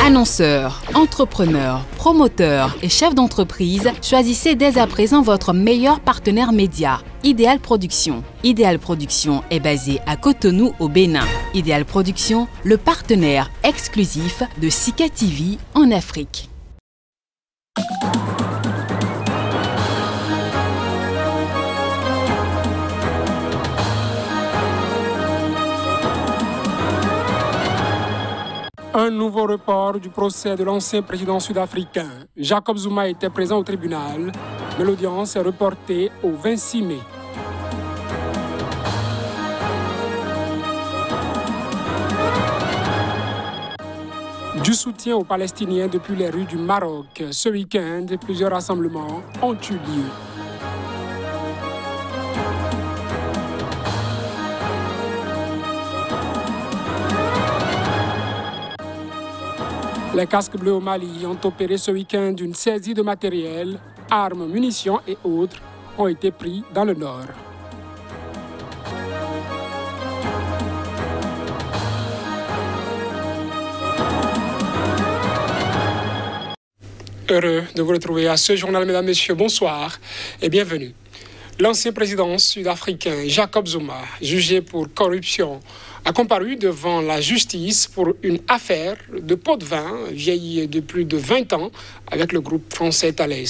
Annonceurs, entrepreneurs, promoteurs et chefs d'entreprise, choisissez dès à présent votre meilleur partenaire média, Idéal Production. Idéal Production est basé à Cotonou au Bénin. Idéal Production, le partenaire exclusif de Sika TV en Afrique. Un nouveau report du procès de l'ancien président sud-africain. Jacob Zuma était présent au tribunal, mais l'audience est reportée au 26 mai. Du soutien aux Palestiniens depuis les rues du Maroc. Ce week-end, plusieurs rassemblements ont eu lieu. Les casques bleus au Mali ont opéré ce week-end une saisie de matériel, armes, munitions et autres ont été pris dans le nord. Heureux de vous retrouver à ce journal, mesdames, messieurs, bonsoir et bienvenue. L'ancien président sud-africain Jacob Zuma, jugé pour corruption, a comparu devant la justice pour une affaire de pot de vin vieillie de plus de 20 ans avec le groupe français Thales.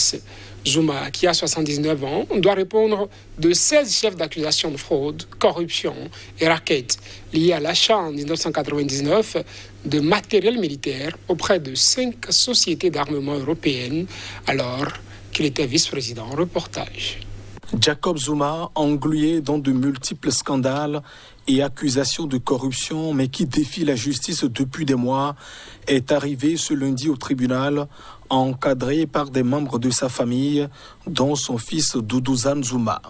Zuma, qui a 79 ans, doit répondre de 16 chefs d'accusation de fraude, corruption et racket liés à l'achat en 1999 de matériel militaire auprès de 5 sociétés d'armement européennes alors qu'il était vice-président. Reportage. Jacob Zuma, englué dans de multiples scandales et accusations de corruption, mais qui défie la justice depuis des mois, est arrivé ce lundi au tribunal, encadré par des membres de sa famille, dont son fils Duduza Zuma.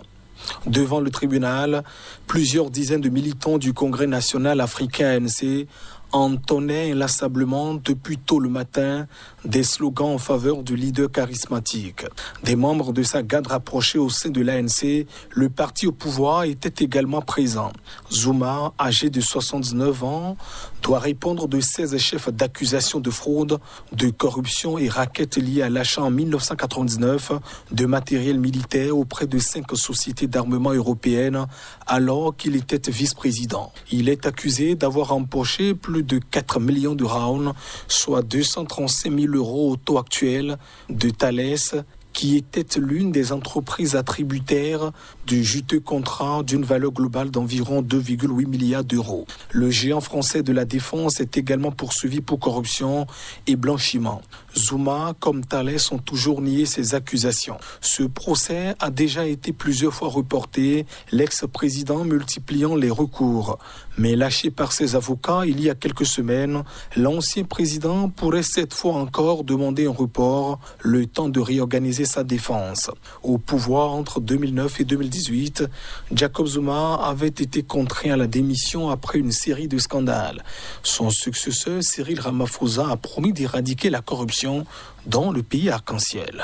Devant le tribunal, plusieurs dizaines de militants du Congrès national africain ANC entonnaient inlassablement depuis tôt le matin des slogans en faveur du leader charismatique. Des membres de sa garde rapprochée au sein de l'ANC, le parti au pouvoir, était également présent. Zuma, âgé de 79 ans, doit répondre de 16 chefs d'accusation de fraude, de corruption et racket liés à l'achat en 1999 de matériel militaire auprès de 5 sociétés d'armement européennes alors qu'il était vice-président. Il est accusé d'avoir empoché plus de 4 millions de rounds, soit 235 000 euros au taux actuel, de Thales, qui était l'une des entreprises attributaires du juteux contrat d'une valeur globale d'environ 2,8 milliards d'euros. Le géant français de la défense est également poursuivi pour corruption et blanchiment. Zuma, comme Thales, ont toujours nié ces accusations. Ce procès a déjà été plusieurs fois reporté, l'ex-président multipliant les recours. Mais lâché par ses avocats il y a quelques semaines, l'ancien président pourrait cette fois encore demander un report, le temps de réorganiser sa défense. Au pouvoir entre 2009 et 2018, Jacob Zuma avait été contraint à la démission après une série de scandales. Son successeur, Cyril Ramaphosa, a promis d'éradiquer la corruption dans le pays arc-en-ciel.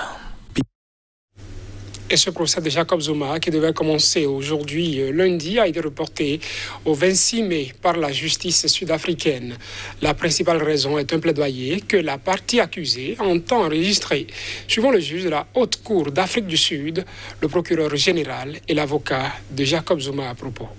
Et ce procès de Jacob Zuma, qui devait commencer aujourd'hui, lundi, a été reporté au 26 mai par la justice sud-africaine. La principale raison est un plaidoyer que la partie accusée entend enregistrer. Suivant le juge de la Haute Cour d'Afrique du Sud, le procureur général et l'avocat de Jacob Zuma à propos.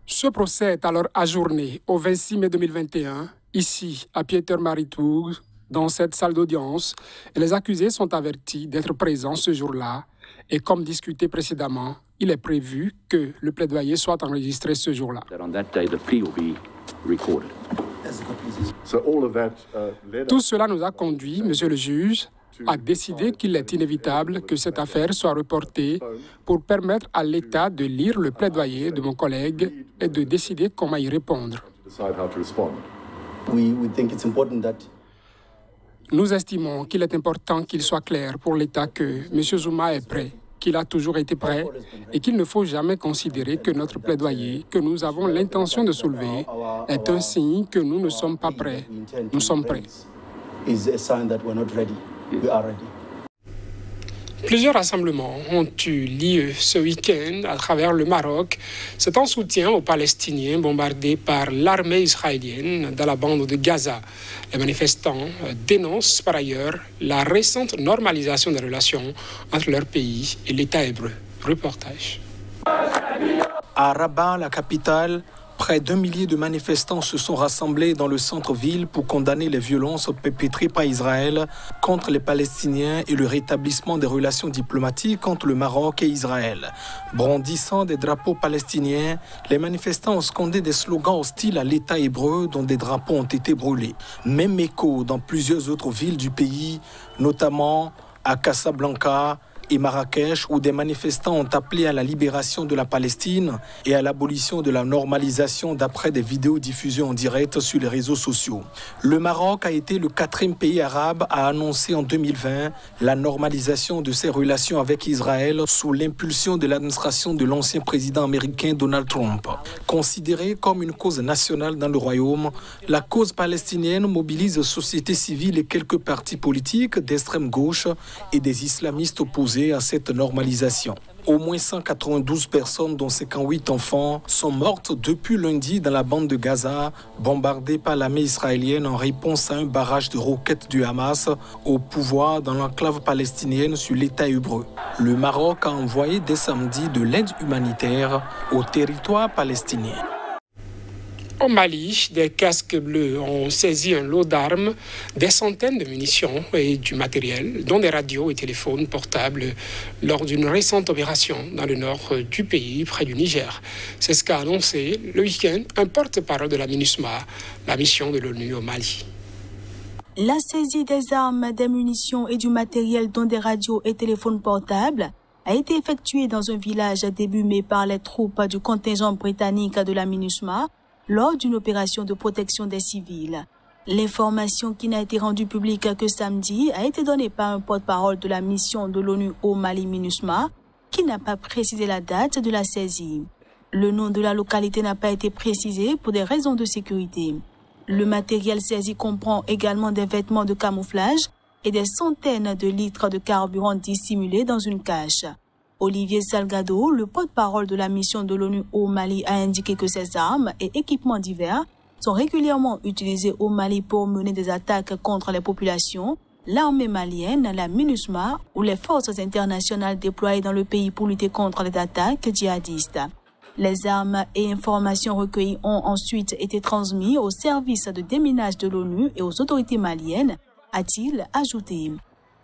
Ce procès est alors ajourné au 26 mai 2021, ici à Pietermaritzburg, dans cette salle d'audience, et les accusés sont avertis d'être présents ce jour-là. Et comme discuté précédemment, il est prévu que le plaidoyer soit enregistré ce jour-là. Tout cela nous a conduit, monsieur le juge, à décider qu'il est inévitable que cette affaire soit reportée pour permettre à l'État de lire le plaidoyer de mon collègue et de décider comment y répondre. Nous estimons qu'il est important qu'il soit clair pour l'État que M. Zuma est prêt, qu'il a toujours été prêt et qu'il ne faut jamais considérer que notre plaidoyer, que nous avons l'intention de soulever, est un signe que nous ne sommes pas prêts. Nous sommes prêts. Plusieurs rassemblements ont eu lieu ce week-end à travers le Maroc. C'est en soutien aux Palestiniens bombardés par l'armée israélienne dans la bande de Gaza. Les manifestants dénoncent par ailleurs la récente normalisation des relations entre leur pays et l'État hébreu. Reportage. À Rabat, la capitale, près d'1 millier de manifestants se sont rassemblés dans le centre-ville pour condamner les violences perpétrées par Israël contre les Palestiniens et le rétablissement des relations diplomatiques entre le Maroc et Israël. Brandissant des drapeaux palestiniens, les manifestants ont scandé des slogans hostiles à l'État hébreu dont des drapeaux ont été brûlés. Même écho dans plusieurs autres villes du pays, notamment à Casablanca et Marrakech, où des manifestants ont appelé à la libération de la Palestine et à l'abolition de la normalisation d'après des vidéos diffusées en direct sur les réseaux sociaux. Le Maroc a été le 4e pays arabe à annoncer en 2020 la normalisation de ses relations avec Israël sous l'impulsion de l'administration de l'ancien président américain Donald Trump. Considérée comme une cause nationale dans le royaume, la cause palestinienne mobilise société civile et quelques partis politiques d'extrême gauche et des islamistes opposés à cette normalisation. Au moins 192 personnes, dont 58 enfants, sont mortes depuis lundi dans la bande de Gaza, bombardée par l'armée israélienne en réponse à un barrage de roquettes du Hamas au pouvoir dans l'enclave palestinienne sur l'État hébreu. Le Maroc a envoyé dès samedi de l'aide humanitaire au territoire palestinien. Au Mali, des casques bleus ont saisi un lot d'armes, des centaines de munitions et du matériel, dont des radios et téléphones portables, lors d'une récente opération dans le nord du pays, près du Niger. C'est ce qu'a annoncé le week-end un porte-parole de la MINUSMA, la mission de l'ONU au Mali. La saisie des armes, des munitions et du matériel, dont des radios et téléphones portables, a été effectuée dans un village début mai par les troupes du contingent britannique de la MINUSMA, lors d'une opération de protection des civils. L'information, qui n'a été rendue publique que samedi, a été donnée par un porte-parole de la mission de l'ONU au Mali MINUSMA, qui n'a pas précisé la date de la saisie. Le nom de la localité n'a pas été précisé pour des raisons de sécurité. Le matériel saisi comprend également des vêtements de camouflage et des centaines de litres de carburant dissimulés dans une cache. Olivier Salgado, le porte-parole de la mission de l'ONU au Mali, a indiqué que ces armes et équipements divers sont régulièrement utilisés au Mali pour mener des attaques contre les populations, l'armée malienne, la MINUSMA ou les forces internationales déployées dans le pays pour lutter contre les attaques djihadistes. Les armes et informations recueillies ont ensuite été transmises au service de déminage de l'ONU et aux autorités maliennes, a-t-il ajouté.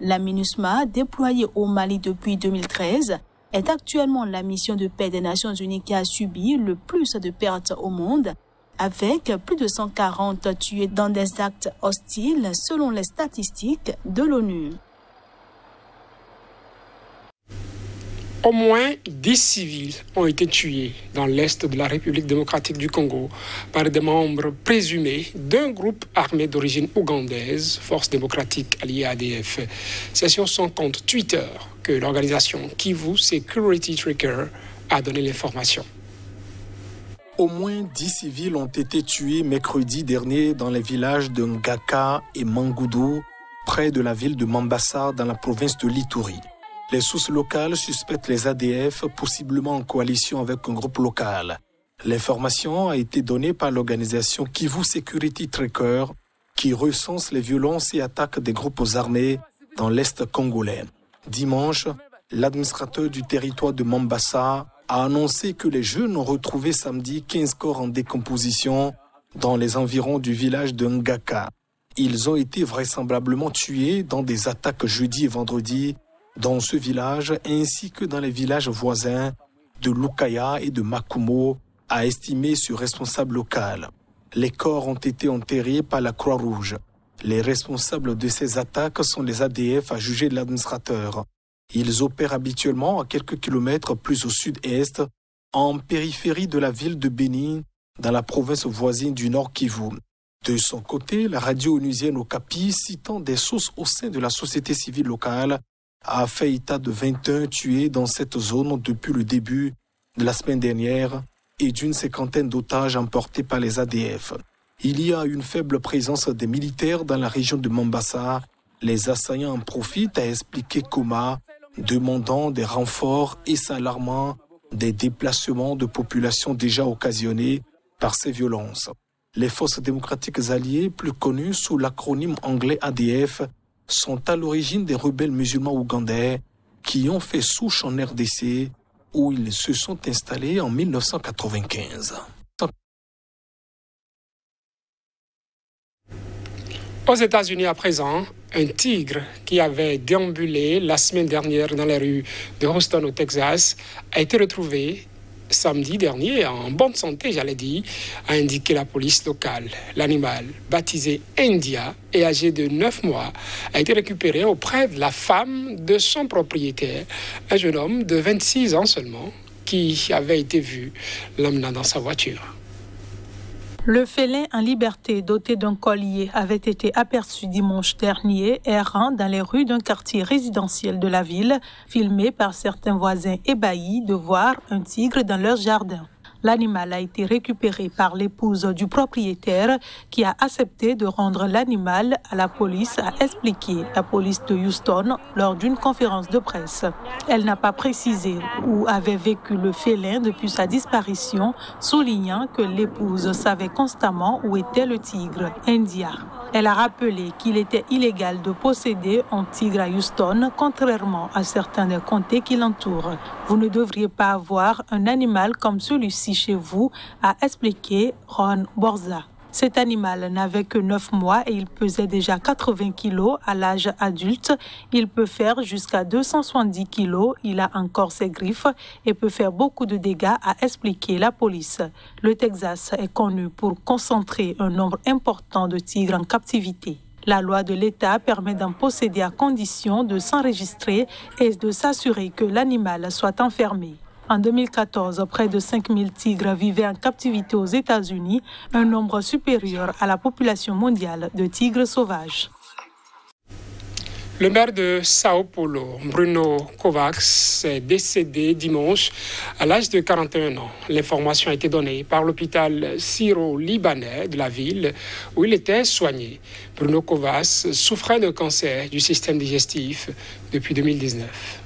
La MINUSMA, déployée au Mali depuis 2013, est actuellement la mission de paix des Nations Unies qui a subi le plus de pertes au monde, avec plus de 140 tués dans des actes hostiles selon les statistiques de l'ONU. Au moins 10 civils ont été tués dans l'est de la République démocratique du Congo par des membres présumés d'un groupe armé d'origine ougandaise, Force démocratique alliée ADF. C'est sur son compte Twitter que l'organisation Kivu Security Tracker a donné l'information. Au moins 10 civils ont été tués mercredi dernier dans les villages de Ngaka et Mangoudou, près de la ville de Mambasa, dans la province de l'Ituri. Les sources locales suspectent les ADF, possiblement en coalition avec un groupe local. L'information a été donnée par l'organisation Kivu Security Tracker, qui recense les violences et attaques des groupes armés dans l'Est congolais. Dimanche, l'administrateur du territoire de Mambasa a annoncé que les jeunes ont retrouvé samedi 15 corps en décomposition dans les environs du village de Ngaka. Ils ont été vraisemblablement tués dans des attaques jeudi et vendredi dans ce village ainsi que dans les villages voisins de Lukaya et de Makumo, a estimé ce responsable local. Les corps ont été enterrés par la Croix-Rouge. Les responsables de ces attaques sont les ADF, à juger de l'administrateur. Ils opèrent habituellement à quelques kilomètres plus au sud-est, en périphérie de la ville de Beni, dans la province voisine du Nord Kivu. De son côté, la radio onusienne Okapi, citant des sources au sein de la société civile locale, a fait état de 21 tués dans cette zone depuis le début de la semaine dernière et d'une 50aine d'otages emportés par les ADF. Il y a une faible présence des militaires dans la région de Mambasa. Les assaillants en profitent, a expliqué Koma, demandant des renforts et s'alarmant des déplacements de populations déjà occasionnés par ces violences. Les forces démocratiques alliées, plus connues sous l'acronyme anglais ADF, sont à l'origine des rebelles musulmans ougandais qui ont fait souche en RDC où ils se sont installés en 1995. Aux États-Unis à présent, un tigre qui avait déambulé la semaine dernière dans les rues de Houston au Texas a été retrouvé samedi dernier en bonne santé, j'allais dire, a indiqué la police locale. L'animal, baptisé India et âgé de 9 mois, a été récupéré auprès de la femme de son propriétaire, un jeune homme de 26 ans seulement, qui avait été vu l'emmenant dans sa voiture. Le félin en liberté doté d'un collier avait été aperçu dimanche dernier errant dans les rues d'un quartier résidentiel de la ville, filmé par certains voisins ébahis de voir un tigre dans leur jardin. L'animal a été récupéré par l'épouse du propriétaire qui a accepté de rendre l'animal à la police, a expliqué la police de Houston lors d'une conférence de presse. Elle n'a pas précisé où avait vécu le félin depuis sa disparition, soulignant que l'épouse savait constamment où était le tigre, India. Elle a rappelé qu'il était illégal de posséder un tigre à Houston, contrairement à certains des comtés qui l'entourent. Vous ne devriez pas avoir un animal comme celui-ci chez vous, a expliqué Ron Borza. Cet animal n'avait que 9 mois et il pesait déjà 80 kilos à l'âge adulte. Il peut faire jusqu'à 270 kilos. Il a encore ses griffes et peut faire beaucoup de dégâts, a expliqué la police. Le Texas est connu pour concentrer un nombre important de tigres en captivité. La loi de l'État permet d'en posséder à condition de s'enregistrer et de s'assurer que l'animal soit enfermé. En 2014, près de 5000 tigres vivaient en captivité aux États-Unis, un nombre supérieur à la population mondiale de tigres sauvages. Le maire de Sao Paulo, Bruno Kovacs, est décédé dimanche à l'âge de 41 ans. L'information a été donnée par l'hôpital syro-libanais de la ville où il était soigné. Bruno Kovacs souffrait d'un cancer du système digestif depuis 2019.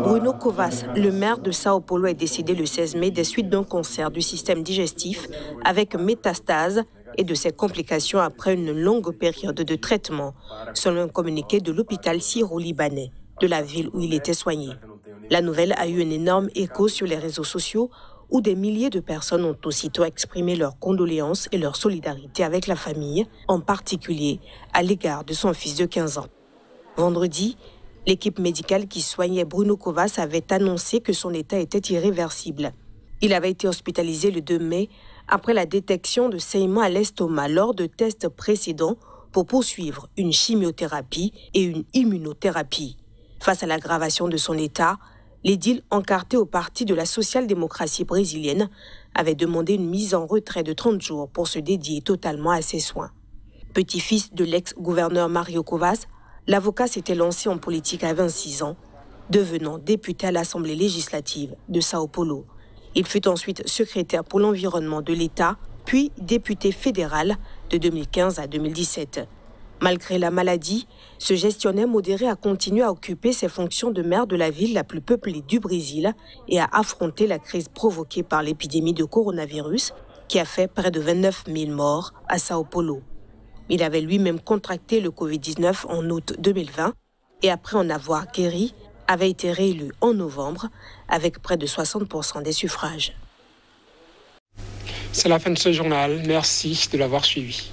Bruno Kovacs, le maire de Sao Paulo, est décédé le 16 mai des suites d'un cancer du système digestif avec métastase et de ses complications après une longue période de traitement, selon un communiqué de l'hôpital syro-libanais de la ville où il était soigné. La nouvelle a eu un énorme écho sur les réseaux sociaux où des milliers de personnes ont aussitôt exprimé leurs condoléances et leur solidarité avec la famille, en particulier à l'égard de son fils de 15 ans. Vendredi, l'équipe médicale qui soignait Bruno Kovacs avait annoncé que son état était irréversible. Il avait été hospitalisé le 2 mai après la détection de saignements à l'estomac lors de tests précédents pour poursuivre une chimiothérapie et une immunothérapie. Face à l'aggravation de son état, l'édile encarté au parti de la social-démocratie brésilienne avait demandé une mise en retrait de 30 jours pour se dédier totalement à ses soins. Petit-fils de l'ex-gouverneur Mário Kovacs, l'avocat s'était lancé en politique à 26 ans, devenant député à l'Assemblée législative de Sao Paulo. Il fut ensuite secrétaire pour l'environnement de l'État, puis député fédéral de 2015 à 2017. Malgré la maladie, ce gestionnaire modéré a continué à occuper ses fonctions de maire de la ville la plus peuplée du Brésil et à affronter la crise provoquée par l'épidémie de coronavirus qui a fait près de 29 000 morts à Sao Paulo. Il avait lui-même contracté le Covid-19 en août 2020 et après en avoir guéri, avait été réélu en novembre avec près de 60% des suffrages. C'est la fin de ce journal. Merci de l'avoir suivi.